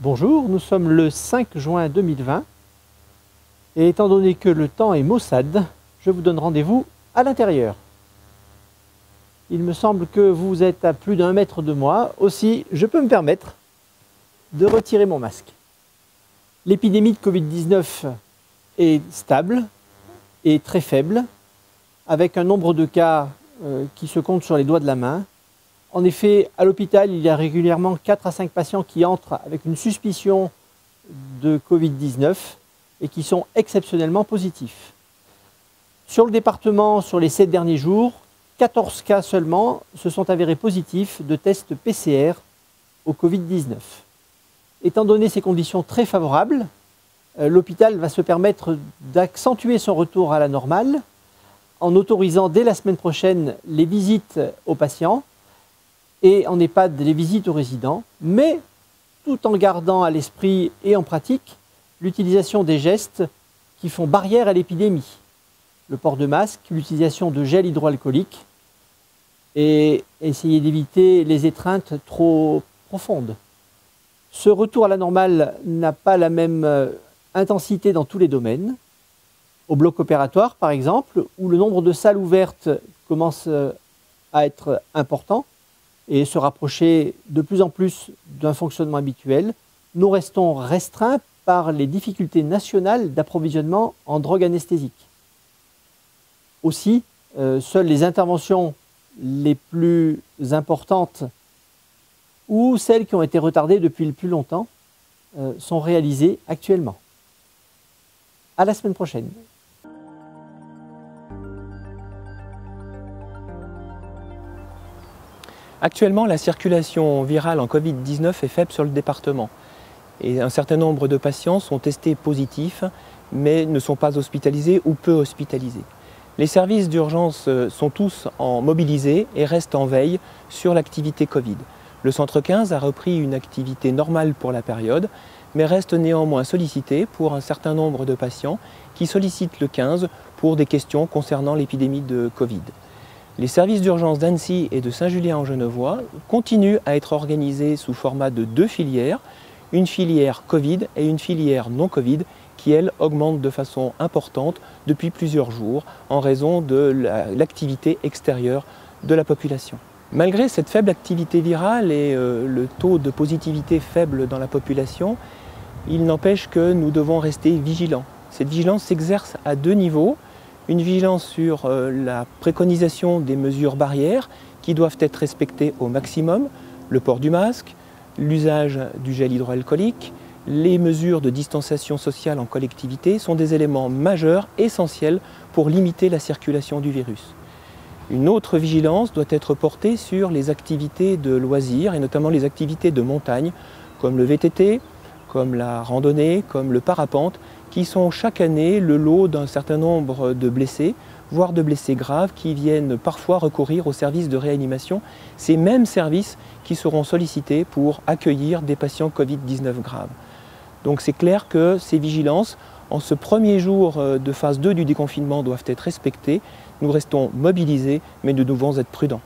Bonjour, nous sommes le 5 juin 2020 et étant donné que le temps est maussade, je vous donne rendez-vous à l'intérieur. Il me semble que vous êtes à plus d'1 mètre de moi, aussi je peux me permettre de retirer mon masque. L'épidémie de Covid-19 est stable et très faible, avec un nombre de cas qui se compte sur les doigts de la main. En effet, à l'hôpital, il y a régulièrement 4 à 5 patients qui entrent avec une suspicion de Covid-19 et qui sont exceptionnellement positifs. Sur le département, sur les 7 derniers jours, 14 cas seulement se sont avérés positifs de tests PCR au Covid-19. Étant donné ces conditions très favorables, l'hôpital va se permettre d'accentuer son retour à la normale en autorisant dès la semaine prochaine les visites aux patients et en EHPAD les visites aux résidents, mais tout en gardant à l'esprit et en pratique l'utilisation des gestes qui font barrière à l'épidémie. Le port de masque, l'utilisation de gel hydroalcoolique et essayer d'éviter les étreintes trop profondes. Ce retour à la normale n'a pas la même intensité dans tous les domaines. Au bloc opératoire, par exemple, où le nombre de salles ouvertes commence à être important, et se rapprocher de plus en plus d'un fonctionnement habituel, nous restons restreints par les difficultés nationales d'approvisionnement en drogue anesthésique. Aussi, seules les interventions les plus importantes ou celles qui ont été retardées depuis le plus longtemps sont réalisées actuellement. À la semaine prochaine. Actuellement, la circulation virale en Covid-19 est faible sur le département et un certain nombre de patients sont testés positifs mais ne sont pas hospitalisés ou peu hospitalisés. Les services d'urgence sont tous mobilisés et restent en veille sur l'activité Covid. Le centre 15 a repris une activité normale pour la période mais reste néanmoins sollicité pour un certain nombre de patients qui sollicitent le 15 pour des questions concernant l'épidémie de Covid. Les services d'urgence d'Annecy et de Saint-Julien-en-Genevois continuent à être organisés sous format de 2 filières, une filière Covid et une filière non-Covid qui, elle, augmente de façon importante depuis plusieurs jours en raison de l'activité extérieure de la population. Malgré cette faible activité virale et le taux de positivité faible dans la population, il n'empêche que nous devons rester vigilants. Cette vigilance s'exerce à 2 niveaux. Une vigilance sur la préconisation des mesures barrières qui doivent être respectées au maximum, le port du masque, l'usage du gel hydroalcoolique, les mesures de distanciation sociale en collectivité sont des éléments majeurs, essentiels pour limiter la circulation du virus. Une autre vigilance doit être portée sur les activités de loisirs et notamment les activités de montagne comme le VTT, comme la randonnée, comme le parapente, qui sont chaque année le lot d'un certain nombre de blessés, voire de blessés graves, qui viennent parfois recourir aux services de réanimation, ces mêmes services qui seront sollicités pour accueillir des patients Covid-19 graves. Donc c'est clair que ces vigilances, en ce premier jour de phase 2 du déconfinement, doivent être respectées. Nous restons mobilisés, mais nous devons être prudents.